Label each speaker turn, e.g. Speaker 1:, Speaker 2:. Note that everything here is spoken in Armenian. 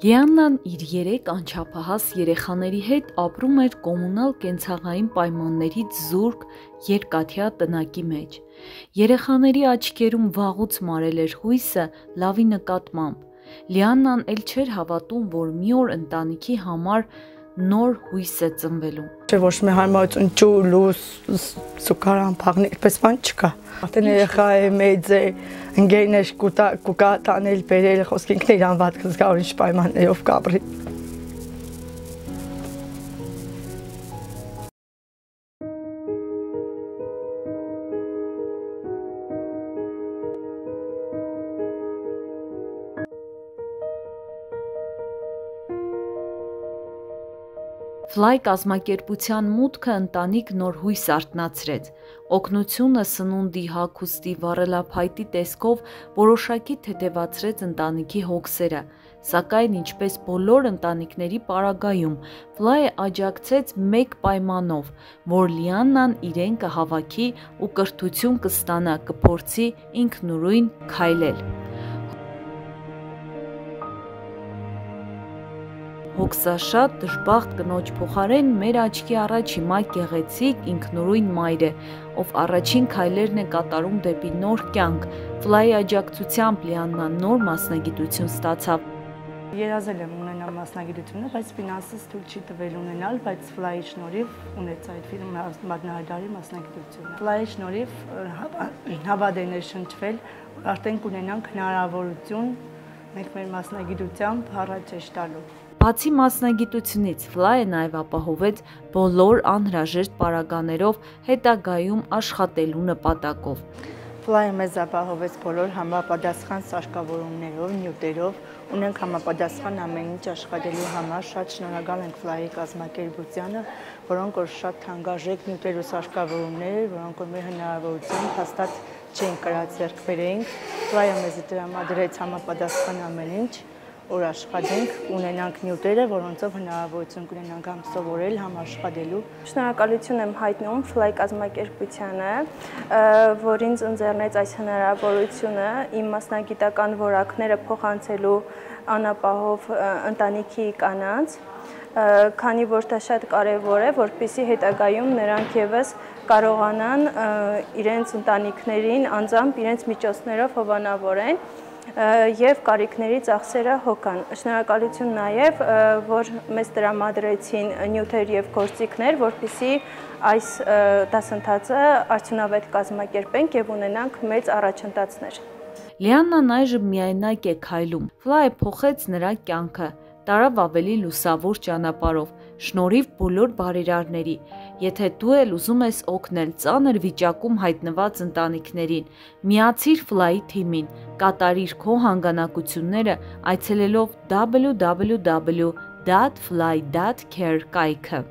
Speaker 1: Լիաննան իր 3 անչափահաս երեխաների հետ ապրում էր կոմունալ կենցաղային պայմաններից զուրկ երկաթյա տնակի մեջ։ Երեխաների աչքերում վաղուց մարել էր հույսը լավի նկատմամբ։ Լիաննան էլ չէր հավատում, որ մի օր ընտանիքի համար նոր հույս է ծնվելու։
Speaker 2: Ոչ մի հարմարություն ջուր, լույս, սուքարան, փաղն, այդպես բան չկա։ Արդեն երեխա է, մեծ է, ընկերներ կուկա տանել, բերել, խոսք ինքն իր անվատ զգա ինչ պայմաններով կապրի։
Speaker 1: Ֆլայ կազմակերպության մուտքը ընտանիք նոր հույս արթնացրեց։ Օգնությունը սնունդի, հագուստի, վառելափայտի տեսքով որոշակի թեթևացրեց ընտանիքի հոգսերը, սակայն ինչպես բոլոր ընտանիքների պարագայում, Ֆլայը աջակցեց մեկ պայմանով, որ Լիաննան իրեն կհավաքի ու կրթություն կստանա, կփորձի ինքնուրույն քայլել։ Հոգսաշատ դժբախտ կնոջ փոխարեն մեր աչքի առաջ հիմա գեղեցիկ ինքնուրույն մայր է, ով առաջին քայլերն է կատարում դեպի նոր կյանք։ Ֆլայի աջակցությամբ Լիաննան նոր մասնագիտություն ստացավ։
Speaker 2: Երազել եմ ունենալ մասնագիտությունը, բայց ֆինանսից թույլ չի տվել ունենալ, բայց Ֆլայի շնորհիվ ունեցա այդ մատնահարդարի մասնագիտությունը։ Ֆլայի շնորհիվ հավատներ շնչվել, արդեն կունենանք հնարավորություն մենք մեր մասնագիտությամբ առաջ տալու։
Speaker 1: Բացի մասնագիտությունից, Ֆլայը նաև ապահովեց բոլոր անհրաժեշտ պարագաներով հետագայում աշխատելու նպատակով։
Speaker 2: Ֆլայը մեզ ապահովեց բոլոր համապատասխան սարքավորումներով, նյութերով, ունենք համապատասխան ամեն ինչ աշխատելու համար, շատ շնորհակալ ենք Ֆլայի կազմակերպությանը, որոնք որ շատ թանկարժեք նյութեր ու սարքավորումներ, որոնք որ մեր հնարավորությամբ հաստատ չենք կարած ձեռք բերեինք։ Ֆլայը մեզ տրամադրեց համապատասխան ամեն ինչ, որ աշխատենք, ունենանք նյութերը, որոնցով հնարավորություն կունենանք համ սովորել, համ աշխատելու։
Speaker 3: Շնորհակալություն եմ հայտնում Ֆլայ կազմակերպությանը, որ ինձ ընձեռնեց այս հնարավորությունը իմ մասնագիտական որակները փոխանցելու անապահով ընտանիքի կանանց, քանի որ դա շատ կարևոր է, որպեսզի հետագայում նրանք եւս կարողանան իրենց ընտանիքներին անձամբ իրենց միջոցներով հովանավորեն եւ կարիքների ծախսերը հոգան։ Շնորհակալություն նաեւ, որ մեզ տրամադրեցին նյութեր եւ գործիքներ, որպեսզի այս դասընթացը արդյունավետ կազմակերպենք եւ ունենանք մեծ առաջընթացներ։
Speaker 1: Լիաննան այժմ միայնակ է քայլում։ Ֆլայը փոխեց նրա կյանքը, տարավ ավելի լուսավոր ճանապարհով, շնորհիվ բոլոր բարերարների։ Եթե դու էլ ուզում ես օգնել ծանր վիճակում հայտնված ընտանիքներին, միացիր Ֆլայի թիմին, կատարիր քո հանգանակությունները այցելելով www.fly.care կայքը։